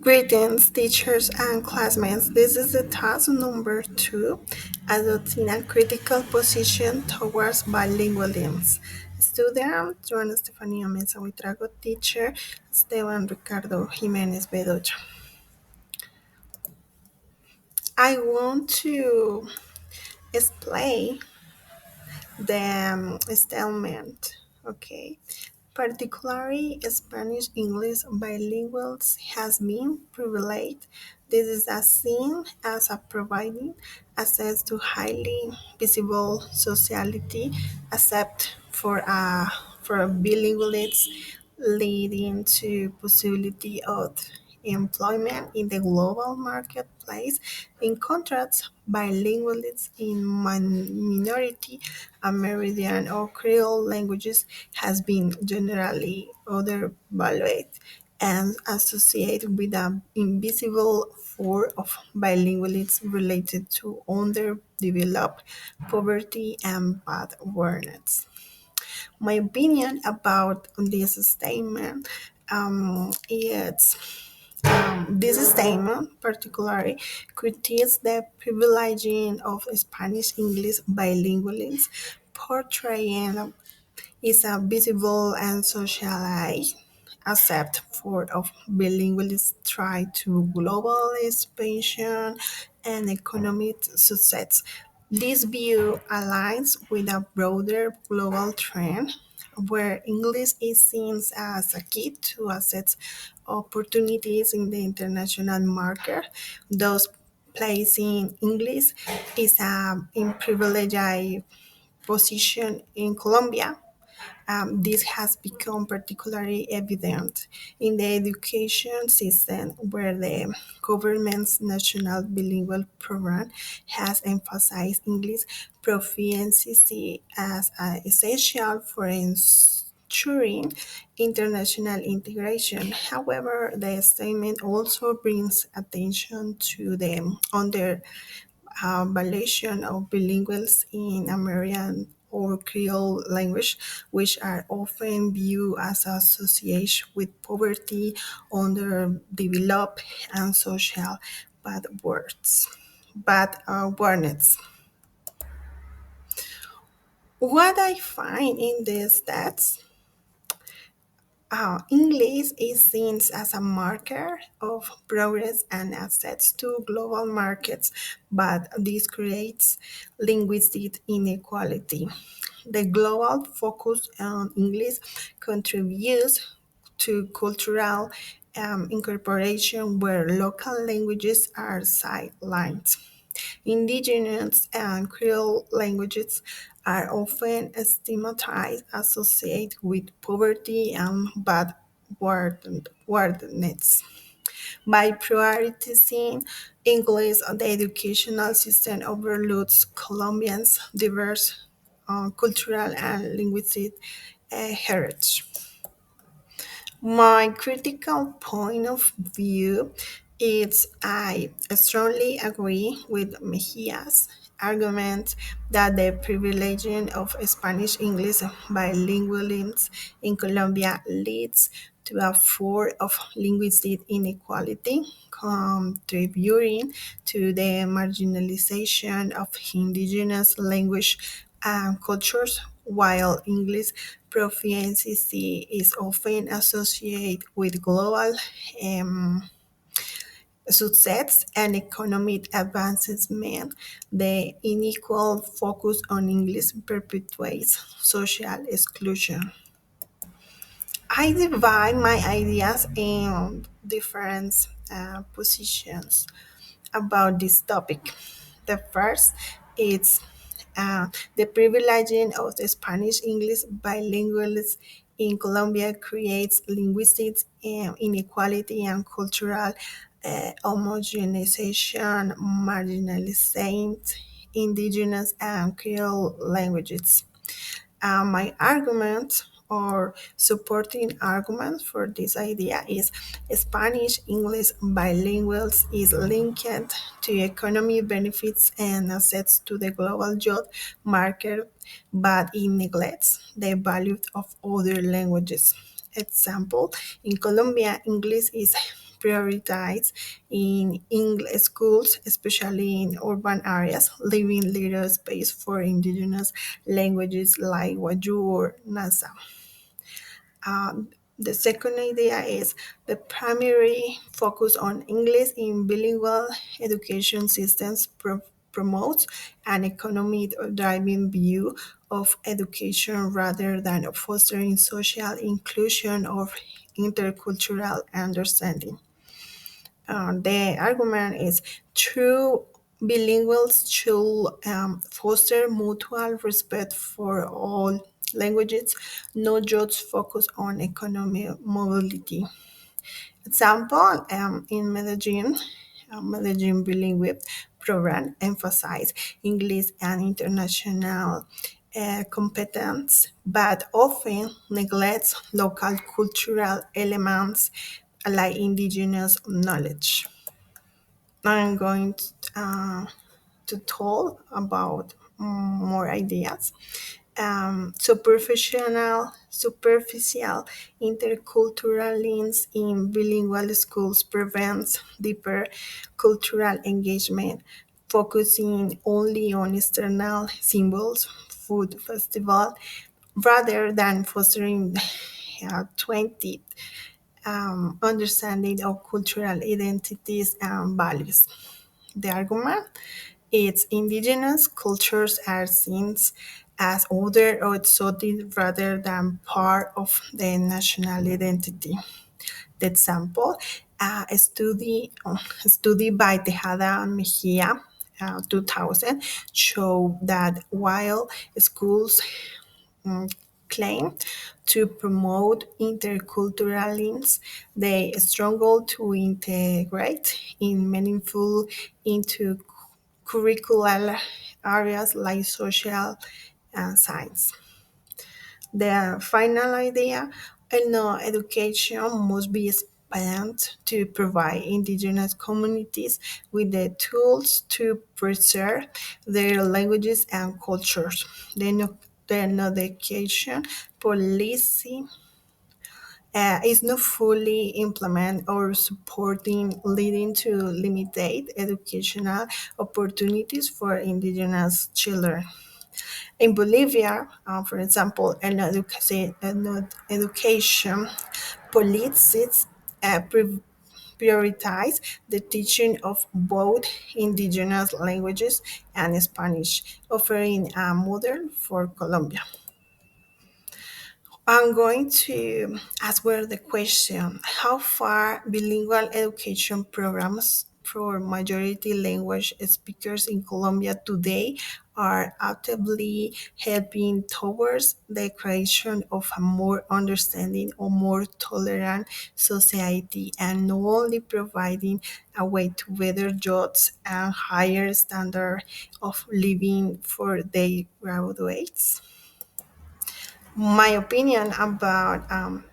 Greetings, teachers and classmates. This is the task number 2, adopting a critical position towards bilingualism. Student, Joan Estefanía Mesa Huitrago, teacher, Esteban Ricardo Jiménez Bedoya. I want to explain the statement, okay? Particularly Spanish English bilinguals has been privileged. This is as seen as a providing access to highly visible sociality, except for bilingualists leading to possibility of employment in the global marketplace. In contrast, bilingualism in minority Amerindian or Creole languages has been generally undervalued and associated with an invisible form of bilingualism related to underdeveloped poverty and bad awareness. My opinion about this statement is this statement particularly critiques the privileging of Spanish English bilingualism, portraying is a visible and socialized accept for of bilingualism try to global expansion and economic success. This view aligns with a broader global trend where English is seen as a key to access opportunities in the international market. Thus, placing English is in privileged position in Colombia. This has become particularly evident in the education system, where the government's national bilingual program has emphasized English proficiency as essential for ensuring international integration. However, the statement also brings attention to the valuation of bilinguals in American or Creole language, which are often viewed as associated with poverty, underdeveloped, and social bad words, bad awareness. What I find in this that English is seen as a marker of progress and access to global markets, but this creates linguistic inequality. The global focus on English contributes to cultural incorporation where local languages are sidelined. Indigenous and Creole languages are often stigmatized, associated with poverty and bad wordness. By prioritizing English, the educational system overlooks Colombians' diverse cultural and linguistic heritage. My critical point of view is I strongly agree with Mejia's argument that the privileging of Spanish English bilingualism in Colombia leads to a form of linguistic inequality, contributing to the marginalization of indigenous language and cultures, while English proficiency is often associated with global success and economic advancement. The unequal focus on English perpetuates social exclusion. I divide my ideas in different positions about this topic. The first is the privileging of the Spanish English bilingualism in Colombia creates linguistic inequality and cultural homogenization, marginalizing indigenous and Creole languages. My argument or supporting argument for this idea is Spanish English bilinguals is linked to economic benefits and access to the global job market, but it neglects the value of other languages. Example, in Colombia, English is prioritized in English schools, especially in urban areas, leaving little space for indigenous languages like Waju or Nasa. Um, the second idea is the primary focus on English in bilingual education systems promotes an economic driving view of education rather than fostering social inclusion or intercultural understanding. The argument is true bilinguals should foster mutual respect for all languages, not just focus on economic mobility. Example, in Medellin, Medellin Bilingual program emphasize English and international competence, but often neglects local cultural elements like indigenous knowledge. I'm going to talk about more ideas. Superficial intercultural links in bilingual schools prevents deeper cultural engagement, focusing only on external symbols, food festival, rather than fostering 20 understanding of cultural identities and values. The argument is indigenous cultures are seen as other or exotic rather than part of the national identity. The example, a study by Tejada and Mejia 2000 show that while schools mm, claim to promote intercultural links, they struggle to integrate in meaningful into curricular areas like social science. The final idea, no education must be expanded to provide indigenous communities with the tools to preserve their languages and cultures. The education policy is not fully implemented or supporting, leading to limited educational opportunities for indigenous children. In Bolivia, for example, an education policies prioritize the teaching of both indigenous languages and Spanish, offering a model for Colombia. I'm going to answer the question how far bilingual education programs for majority language speakers in Colombia today are actively helping towards the creation of a more understanding or more tolerant society and not only providing a way to better jobs and higher standard of living for their graduates. My opinion about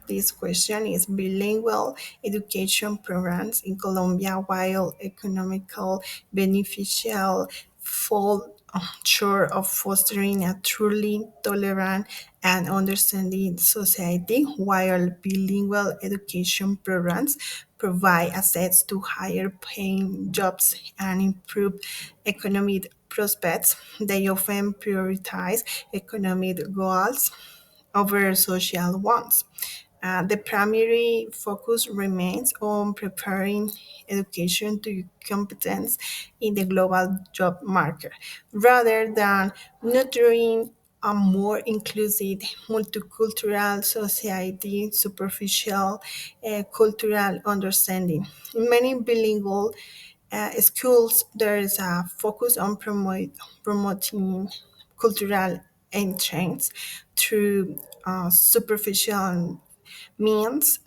this question is bilingual education programs in Colombia, while economical beneficial, fall short of fostering a truly tolerant and understanding society, while bilingual education programs provide access to higher paying jobs and improve economic prospects. They often prioritize economic goals over social ones. The primary focus remains on preparing education to competence in the global job market, rather than nurturing a more inclusive, multicultural society, superficial cultural understanding. In many bilingual schools, there is a focus on promoting cultural exchange through superficial means,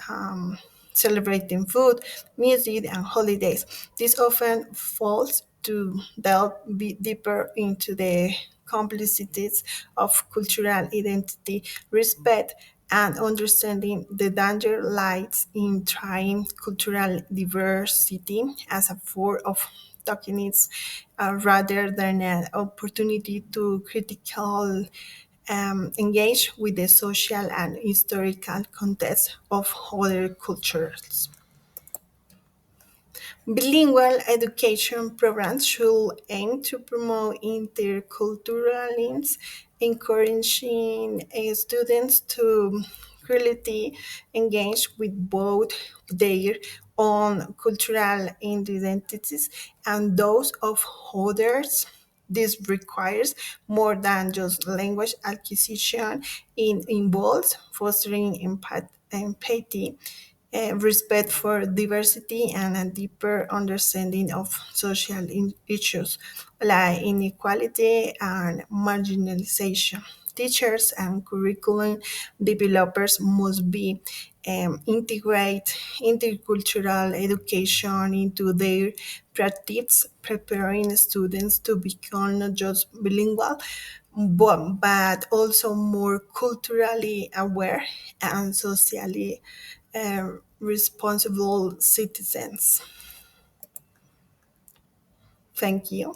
celebrating food, music, and holidays. This often falls to delve deeper into the complexities of cultural identity, respect, and understanding. The danger lies in trying cultural diversity as a form of tokenism rather than an opportunity to critical engage with the social and historical context of other cultures. Bilingual education programs should aim to promote interculturalism, encouraging students to really engage with both their own cultural identities and those of others. This requires more than just language acquisition. It involves fostering empathy, respect for diversity, and a deeper understanding of social issues like inequality and marginalization. Teachers and curriculum developers must be integrate intercultural education into their practice, preparing students to become not just bilingual but also more culturally aware and socially responsible citizens. Thank you.